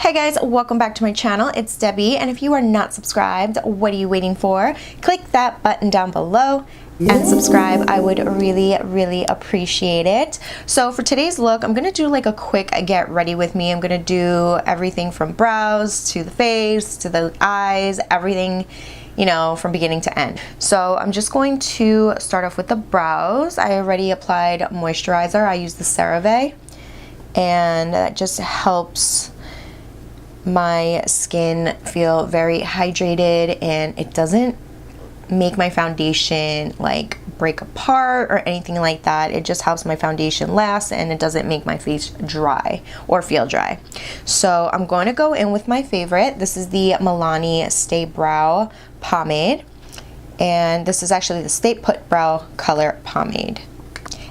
Hey guys, welcome back to my channel. It's Debbie, and if you are not subscribed, what are you waiting for? Click that button down below and subscribe. I would really appreciate it. So for today's look, I'm gonna do like a quick get ready with me. I'm gonna do everything from brows to the face to the eyes, everything, you know, from beginning to end. So I'm just going to start off with the brows. I already applied moisturizer. I use the CeraVe, and that just helps my skin feel very hydrated, and it doesn't make my foundation like break apart or anything like that. It just helps my foundation last, and it doesn't make my face dry or feel dry. So I'm going to go in with my favorite. This is the Milani Stay Brow Pomade, and this is actually the Stay Put Brow Color Pomade.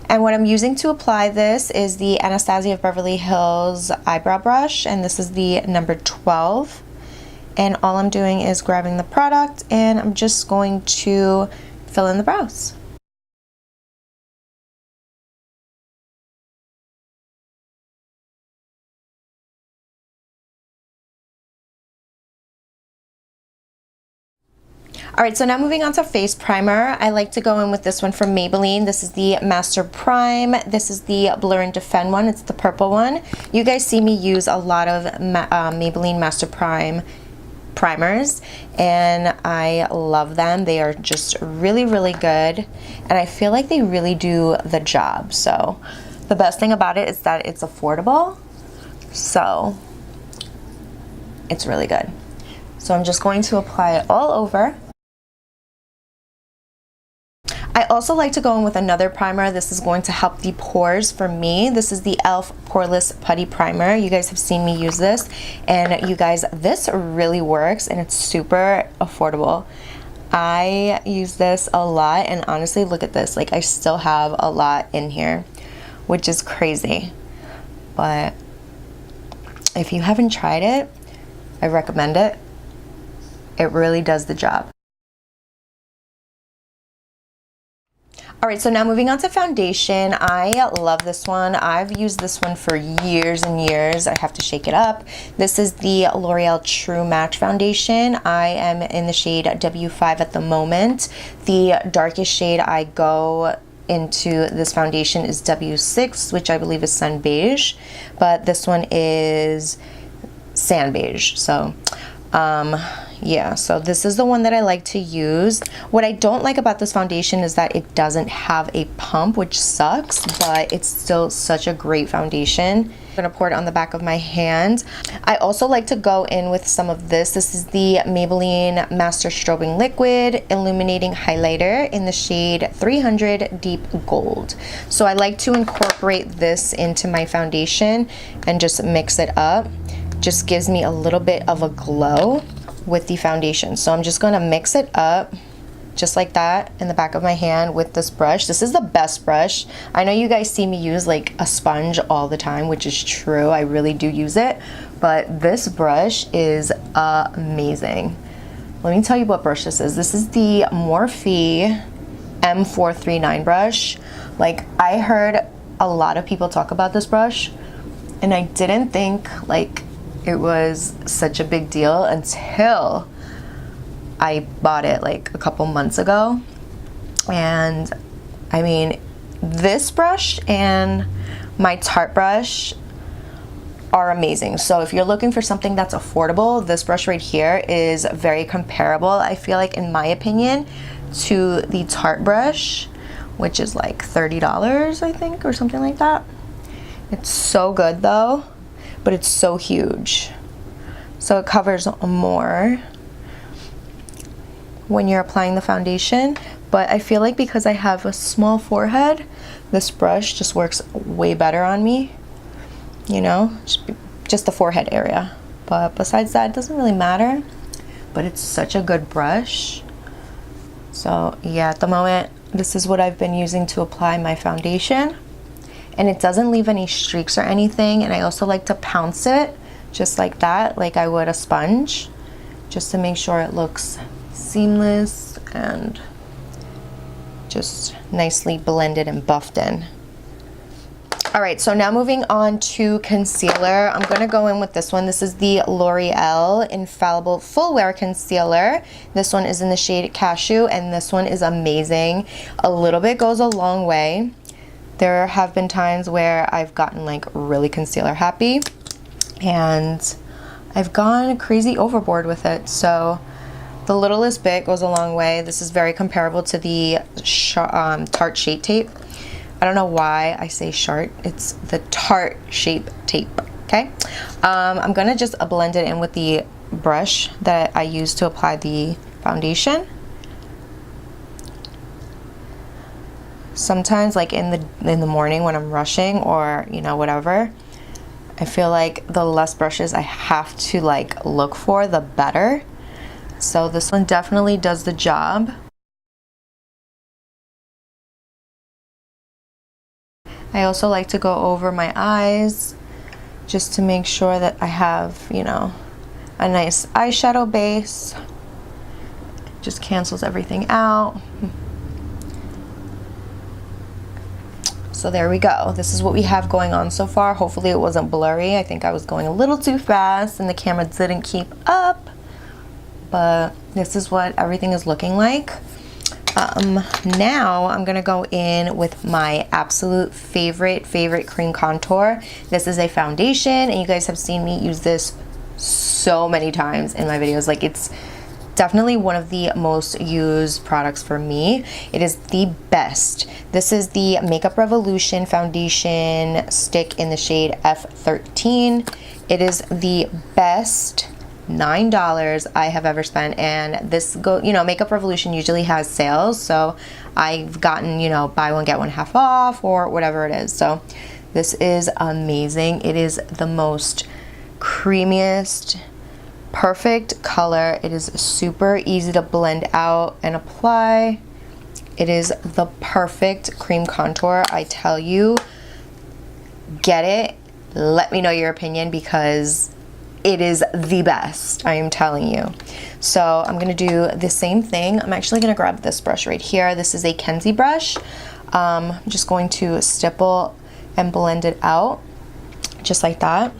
And what I'm using to apply this is the Anastasia of Beverly Hills eyebrow brush, and this is the number 12. And all I'm doing is grabbing the product, and I'm just going to fill in the brows. Alright, so now moving on to face primer. I like to go in with this one from Maybelline. This is the Master Prime. This is the Blur and Defend one. It's the purple one. You guys see me use a lot of Maybelline Master Prime primers, and I love them. They are just really good, and I feel like they really do the job. So the best thing about it is that it's affordable, so it's really good. So I'm just going to apply it all over. I also like to go in with another primer. This is going to help the pores for me. This is the e.l.f. Poreless Putty Primer. You guys have seen me use this, and you guys, this really works, and it's super affordable. I use this a lot, and honestly, look at this. Like, I still have a lot in here, which is crazy. But if you haven't tried it, I recommend it. It really does the job. Alright, so now moving on to foundation. I love this one. I've used this one for years and years. I have to shake it up. This is the L'Oreal True Match Foundation. I am in the shade W5 at the moment. The darkest shade I go into this foundation is W6, which I believe is Sun Beige, but this one is Sand Beige. So yeah, so this is the one that I like to use. What I don't like about this foundation is that it doesn't have a pump, which sucks, but it's still such a great foundation. I'm gonna pour it on the back of my hand. I also like to go in with some of this. This is the Maybelline Master Strobing Liquid Illuminating Highlighter in the shade 300 Deep Gold. So I like to incorporate this into my foundation and just mix it up. Just gives me a little bit of a glow with the foundation. So I'm just going to mix it up just like that in the back of my hand with this brush. This is the best brush. I know you guys see me use like a sponge all the time, which is true. I really do use it, but this brush is amazing. Let me tell you what brush this is. This is the Morphe M439 brush. Like, I heard a lot of people talk about this brush, and I didn't think like it was such a big deal until I bought it like a couple months ago. And I mean, this brush and my Tarte brush are amazing. So if you're looking for something that's affordable, this brush right here is very comparable, I feel like, in my opinion, to the Tarte brush, which is like $30, I think, or something like that. It's so good though, but it's so huge, so it covers more when you're applying the foundation. But I feel like because I have a small forehead, this brush just works way better on me, you know, just the forehead area. But besides that, it doesn't really matter, but it's such a good brush. So yeah, at the moment, this is what I've been using to apply my foundation. And it doesn't leave any streaks or anything. And I also like to pounce it just like that, like I would a sponge, just to make sure it looks seamless and just nicely blended and buffed in. All right, so now moving on to concealer. I'm gonna go in with this one. This is the L'Oreal Infallible Full Wear Concealer. This one is in the shade Cashew, and this one is amazing. A little bit goes a long way. There have been times where I've gotten like really concealer happy, and I've gone crazy overboard with it. So the littlest bit goes a long way. This is very comparable to the Tarte Shape Tape. I don't know why I say Shart. It's the Tarte Shape Tape, okay? I'm gonna just blend it in with the brush that I use to apply the foundation. Sometimes, like in the morning when I'm rushing or, you know, whatever, I feel like the less brushes I have to like look for, the better. So this one definitely does the job. I also like to go over my eyes just to make sure that I have, you know, a nice eyeshadow base. Just cancels everything out. So there we go. This is what we have going on so far. Hopefully it wasn't blurry. I think I was going a little too fast and the camera didn't keep up. But this is what everything is looking like. Now I'm gonna go in with my absolute favorite cream contour. This is a foundation, and you guys have seen me use this so many times in my videos. Like, it's definitely one of the most used products for me. It is the best. This is the Makeup Revolution foundation stick in the shade F13. It is the best $9 I have ever spent, and this you know, Makeup Revolution usually has sales, so I've gotten, you know, buy one get one half off or whatever it is. So this is amazing. It is the most creamiest, perfect color. It is super easy to blend out and apply. It is the perfect cream contour. I tell you, get it. Let me know your opinion, because it is the best, I am telling you. So I'm gonna do the same thing. I'm actually gonna grab this brush right here. This is a Kenzie brush. I'm just going to stipple and blend it out just like that.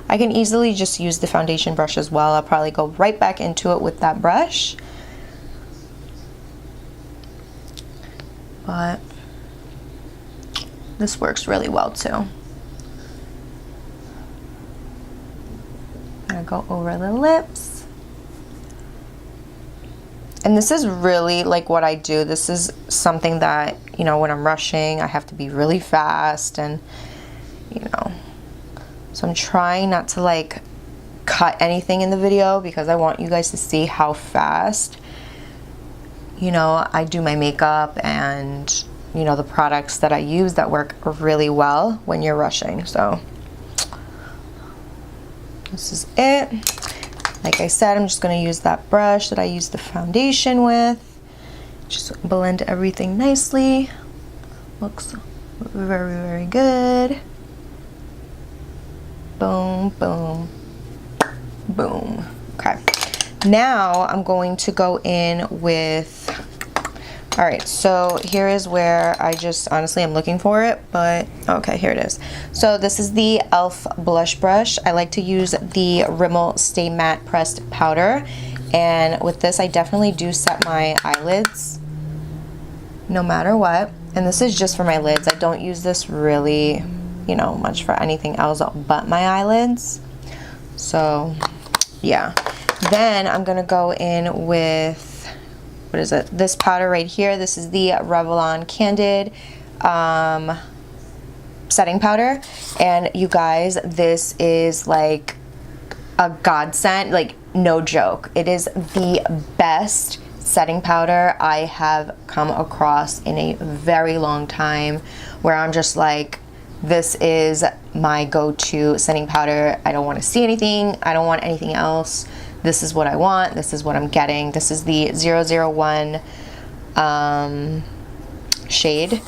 I can easily just use the foundation brush as well. I'll probably go right back into it with that brush. But this works really well too. I'm gonna go over the lips. And this is really like what I do. This is something that, you know, when I'm rushing, I have to be really fast, and, you know, so I'm trying not to like cut anything in the video, because I want you guys to see how fast, you know, I do my makeup, and, you know, the products that I use that work really well when you're rushing. So this is it. Like I said, I'm just going to use that brush that I used the foundation with. Just blend everything nicely. Looks very, very good. Boom, boom, boom. Okay. Now I'm going to go in with, all right, so here is where I just, honestly, I'm looking for it, but okay, here it is. So this is the e.l.f. blush brush. I like to use the Rimmel Stay Matte Pressed Powder, and with this I definitely do set my eyelids no matter what. And this is just for my lids. I don't use this really, you know, much for anything else but my eyelids. So yeah. Then I'm gonna go in with, what is it? This powder right here. This is the Revlon Candid setting powder, and you guys, this is like a godsend, like no joke. It is the best setting powder I have come across in a very long time, where I'm just like, this is my go-to setting powder. I don't want to see anything. I don't want anything else. This is what I want. This is what I'm getting. This is the 001 shade,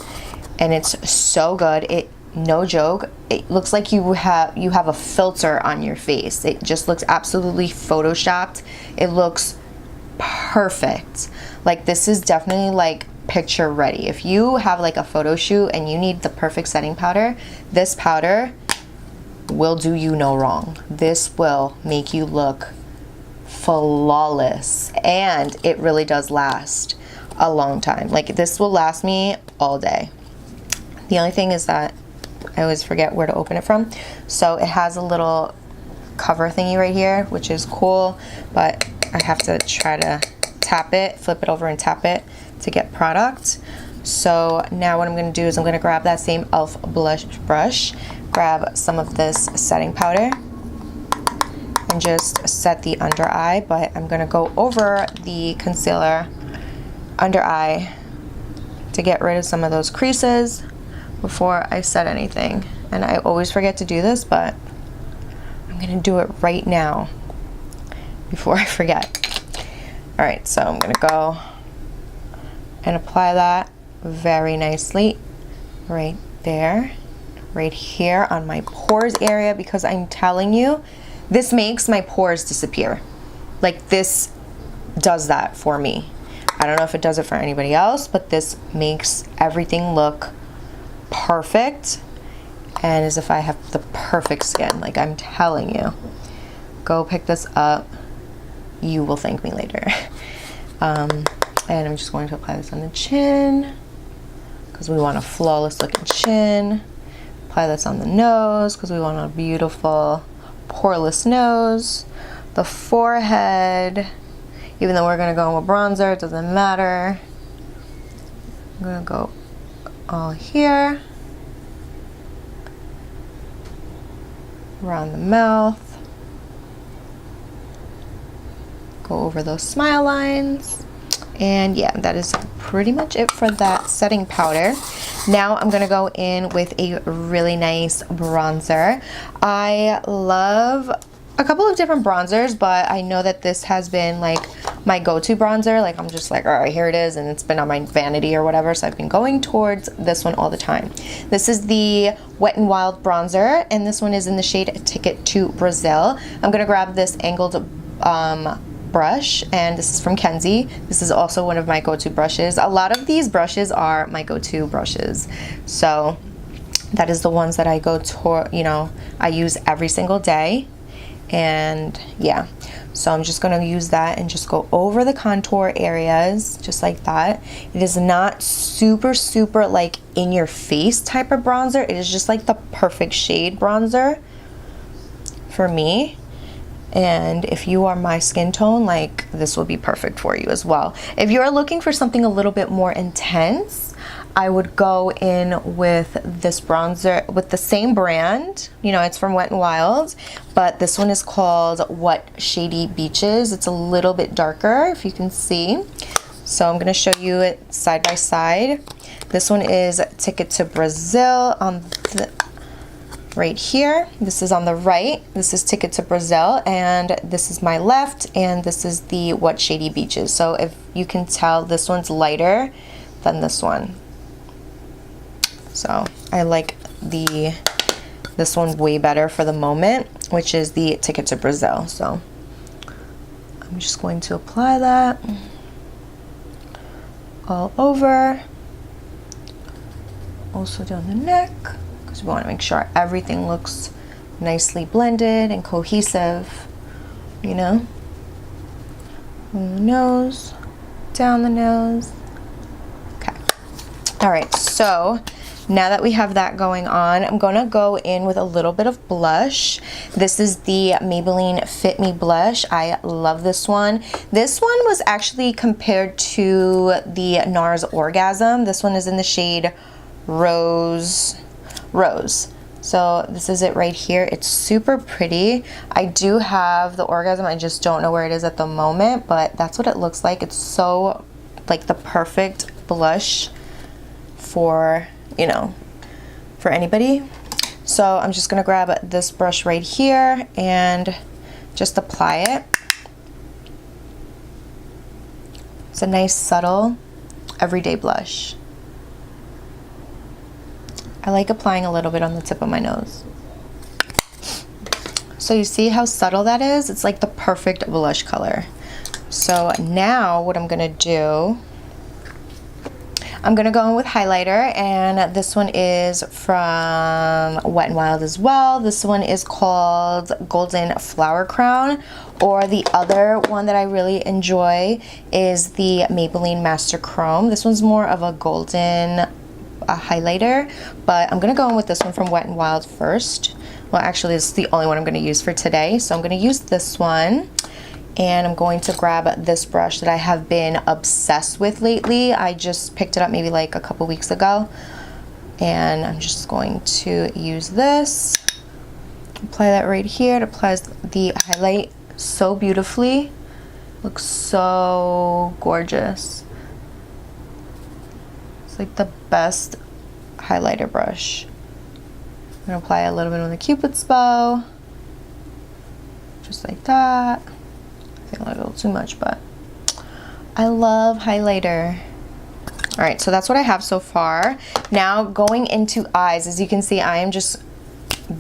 and it's so good. It, no joke, it looks like you have a filter on your face. It just looks absolutely photoshopped. It looks perfect. Like, this is definitely like picture ready. If you have like a photo shoot and you need the perfect setting powder, this powder will do you no wrong. This will make you look flawless, and it really does last a long time. Like, this will last me all day. The only thing is that I always forget where to open it from. So it has a little cover thingy right here, which is cool, but I have to try to tap it, flip it over and tap it to get product. So now what I'm going to do is I'm going to grab that same e.l.f. blush brush, grab some of this setting powder, and just set the under eye, but I'm going to go over the concealer under eye to get rid of some of those creases before I set anything. And I always forget to do this, but I'm going to do it right now before I forget. All right, so I'm going to go and apply that very nicely right there, right here on my pores area, because I'm telling you, this makes my pores disappear. Like, this does that for me. I don't know if it does it for anybody else, but this makes everything look perfect and as if I have the perfect skin. Like, I'm telling you, go pick this up. You will thank me later. And I'm just going to apply this on the chin because we want a flawless looking chin. Apply this on the nose because we want a beautiful poreless nose. The forehead, even though we're going to go in with bronzer, it doesn't matter. I'm going to go all here, around the mouth, go over those smile lines. And yeah, that is pretty much it for that setting powder. Now I'm gonna go in with a really nice bronzer. I love a couple of different bronzers, but I know that this has been like my go-to bronzer. Like, I'm just like, all right, here it is, and it's been on my vanity or whatever, so I've been going towards this one all the time. This is the Wet n Wild bronzer, and this one is in the shade Ticket to Brazil. I'm gonna grab this angled brush, and this is from Kenzie. This is also one of my go-to brushes. A lot of these brushes are my go-to brushes, so that is the ones that I go to, you know, I use every single day. And yeah, so I'm just going to use that and just go over the contour areas just like that. It is not super like in your face type of bronzer. It is just like the perfect shade bronzer for me. And if you are my skin tone, like, this will be perfect for you as well. If you're looking for something a little bit more intense, I would go in with this bronzer with the same brand. You know, it's from Wet n Wild, but this one is called What Shady Beaches. It's a little bit darker, if you can see. So I'm going to show you it side by side. This one is Ticket to Brazil on the right here. This is on the right. This is Ticket to Brazil, and this is my left, and this is the What Shady Beaches. So if you can tell, this one's lighter than this one. So I like this one way better for the moment, which is the Ticket to Brazil. So I'm just going to apply that all over, also down the neck, because we want to make sure everything looks nicely blended and cohesive, you know. On the nose, down the nose. Okay. All right, so now that we have that going on, I'm gonna go in with a little bit of blush. This is the Maybelline Fit Me blush. I love this one. This one was actually compared to the NARS Orgasm. This one is in the shade Rose. So this is it right here. It's super pretty. I do have the Orgasm. I just don't know where it is at the moment, but that's what it looks like. It's so like the perfect blush for, you know, for anybody. So I'm just gonna grab this brush right here and just apply it. It's a nice subtle everyday blush. I like applying a little bit on the tip of my nose. So you see how subtle that is? It's like the perfect blush color. So now what I'm gonna do I'm gonna go in with highlighter, and this one is from Wet n Wild as well. This one is called Golden Flower Crown, or the other one that I really enjoy is the Maybelline Master Chrome. This one's more of a golden highlighter, but I'm gonna go in with this one from Wet n Wild first. Well, actually, this is the only one I'm gonna use for today, so I'm gonna use this one. And I'm going to grab this brush that I have been obsessed with lately. I just picked it up maybe like a couple weeks ago. And I'm just going to use this. Apply that right here. It applies the highlight so beautifully. Looks so gorgeous. It's like the best highlighter brush. I'm gonna apply a little bit on the Cupid's bow. Just like that. I think a little too much, but I love highlighter. All right, so that's what I have so far. Now going into eyes, as you can see, I am just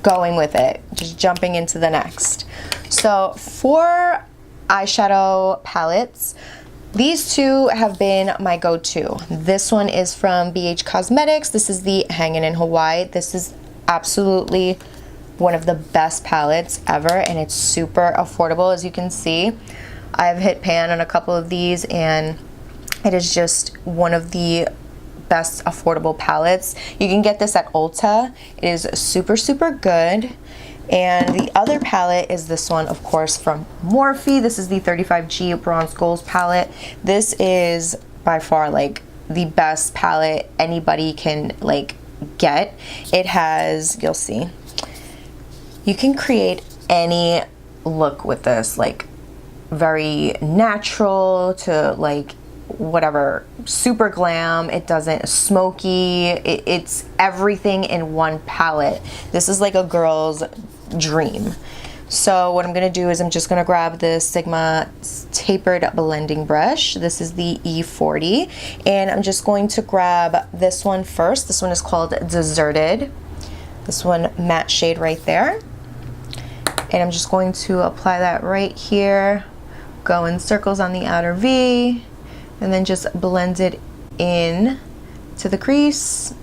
going with it, just jumping into the next. So for eyeshadow palettes, these two have been my go-to. This one is from BH Cosmetics. This is the Hangin' in Hawaii. This is absolutely one of the best palettes ever, and it's super affordable. As you can see, I've hit pan on a couple of these, and it is just one of the best affordable palettes. You can get this at Ulta. It is super, super good. And the other palette is this one, of course, from Morphe. This is the 35G Bronze Goals palette. This is by far like the best palette anybody can like get. It has, you'll see, you can create any look with this, like very natural to like whatever, super glam. It doesn't smoky. It's everything in one palette. This is like a girl's dream. So what I'm gonna do is I'm just gonna grab the Sigma tapered blending brush. This is the E40, and I'm just going to grab this one first. This one is called Deserted. This one, matte shade right there. And I'm just going to apply that right here, go in circles on the outer V, and then just blend it in to the crease,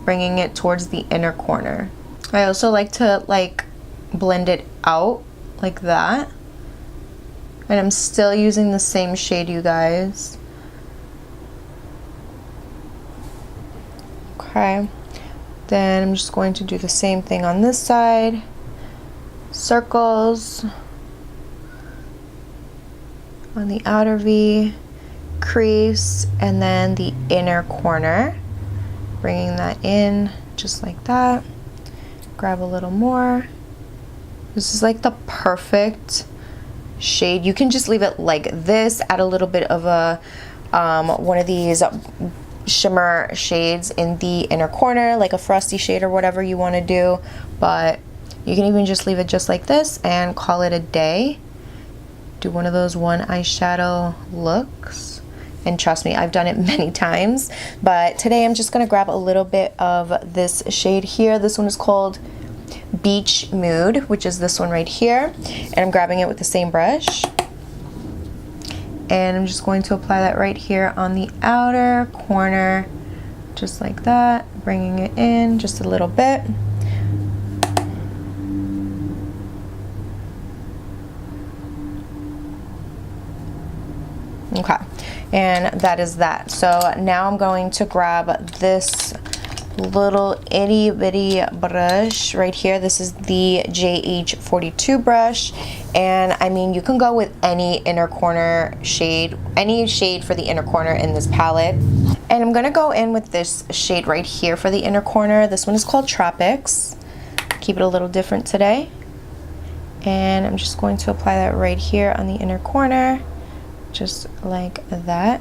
bringing it towards the inner corner. I also like to like blend it out like that. And I'm still using the same shade, you guys. Okay. Then I'm just going to do the same thing on this side. Circles on the outer V, crease, and then the inner corner, bringing that in just like that. Grab a little more. This is like the perfect shade. You can just leave it like this, add a little bit of a one of these shimmer shades in the inner corner, like a frosty shade or whatever you want to do, but you can even just leave it just like this and call it a day. Do one of those one eyeshadow looks. And trust me, I've done it many times. But today I'm just gonna grab a little bit of this shade here. This one is called Beach Mood, which is this one right here. And I'm grabbing it with the same brush. And I'm just going to apply that right here on the outer corner, just like that, bringing it in just a little bit. Okay, and that is that. So now I'm going to grab this little itty bitty brush right here. This is the JH42 brush, and I mean, you can go with any inner corner shade, any shade for the inner corner in this palette. And I'm gonna go in with this shade right here for the inner corner. This one is called Tropics. Keep it a little different today. And I'm just going to apply that right here on the inner corner, just like that.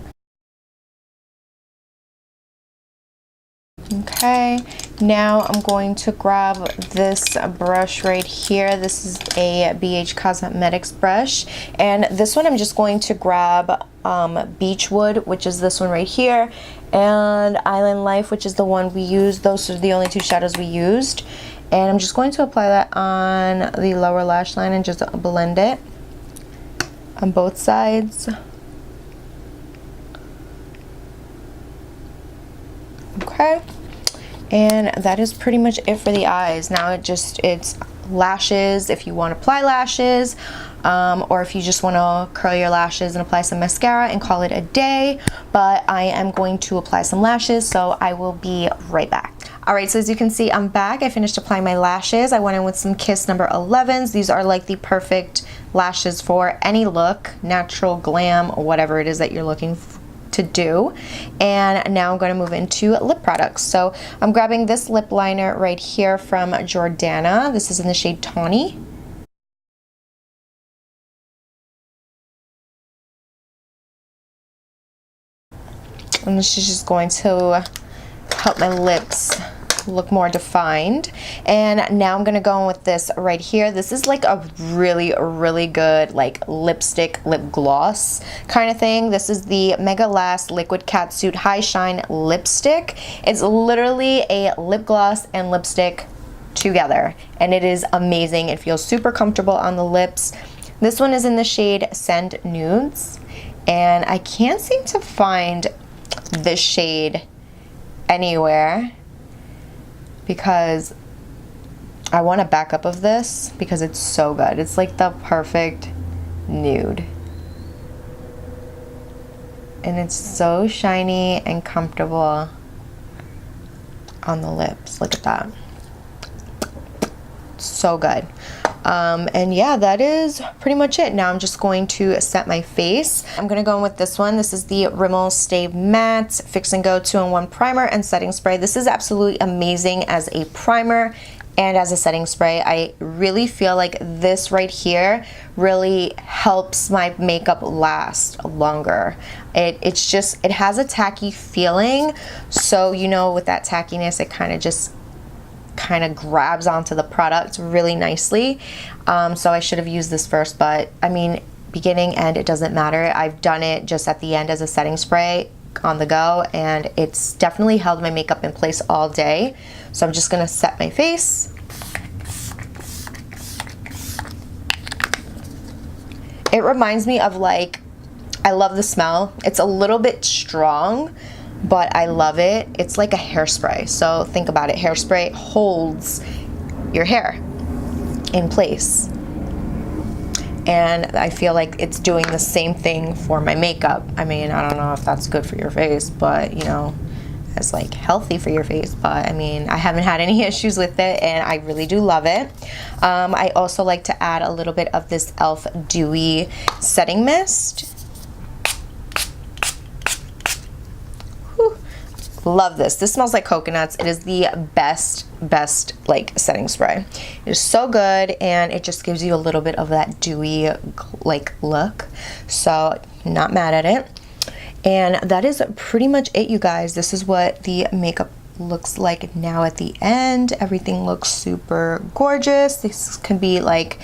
Okay, now I'm going to grab this brush right here. This is a BH Cosmetics brush, and this one I'm just going to grab Beachwood, which is this one right here, and Island Life, which is the one we used. Those are the only two shadows we used, and I'm just going to apply that on the lower lash line and just blend it on both sides. Okay, and that is pretty much it for the eyes. Now it's lashes if you want to apply lashes, or if you just want to curl your lashes and apply some mascara and call it a day. But I am going to apply some lashes, so I will be right back. Alright, so as you can see, I'm back. I finished applying my lashes. I went in with some Kiss number 11s. These are like the perfect lashes for any look, natural, glam, whatever it is that you're looking to do. And now I'm going to move into lip products. So I'm grabbing this lip liner right here from Jordana. This is in the shade Tawny. And this is just going to help my lips look more defined. And now I'm gonna go in with this right here. This is like a really good like lipstick lip gloss kind of thing. This is the Mega Last Liquid Catsuit High Shine Lipstick. It's literally a lip gloss and lipstick together, and it is amazing. It feels super comfortable on the lips. This one is in the shade Send Nudes, and I can't seem to find this shade anywhere because I want a backup of this because it's so good. It's like the perfect nude, and it's so shiny and comfortable on the lips. Look at that, so good. And yeah, that is pretty much it. Now I'm just going to set my face. I'm gonna go in with this one. This is the Rimmel Stay Matte Fix and Go 2-in-1 Primer and Setting Spray. This is absolutely amazing as a primer and as a setting spray. I really feel like this right here really helps my makeup last longer. It has a tacky feeling, so you know, with that tackiness, it kind of grabs onto the product really nicely. So I should have used this first, but I mean, beginning, end, it doesn't matter. I've done it just at the end as a setting spray on the go, and it's definitely held my makeup in place all day. So I'm just gonna set my face. It reminds me of, like, I love the smell. It's a little bit strong, but I love it. It's like a hairspray. So think about it. Hairspray holds your hair in place. And I feel like it's doing the same thing for my makeup. I mean, I don't know if that's good for your face, but you know, it's like healthy for your face. But I mean, I haven't had any issues with it, and I really do love it. I also like to add a little bit of this e.l.f. Dewy Setting Mist. Love this. This smells like coconuts. It is the best like setting spray. It is so good, and it just gives you a little bit of that dewy like look. So not mad at it. And that is pretty much it, you guys. This is what the makeup looks like now at the end. Everything looks super gorgeous. This can be like,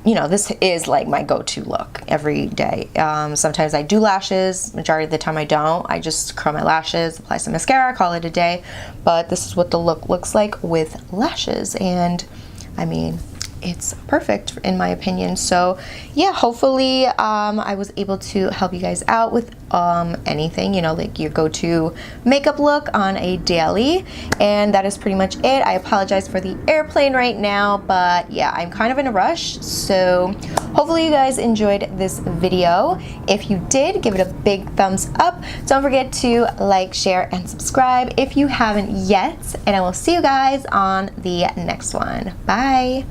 you know, this is like my go-to look every day. Sometimes I do lashes. Majority of the time I don't. I just curl my lashes, apply some mascara, call it a day. But this is what the look looks like with lashes. And I mean, it's perfect in my opinion. So yeah, hopefully I was able to help you guys out with anything, you know, like your go-to makeup look on a daily. And that is pretty much it. I apologize for the airplane right now, but yeah, I'm kind of in a rush. So hopefully you guys enjoyed this video. If you did, give it a big thumbs up. Don't forget to like, share, and subscribe if you haven't yet. And I will see you guys on the next one. Bye.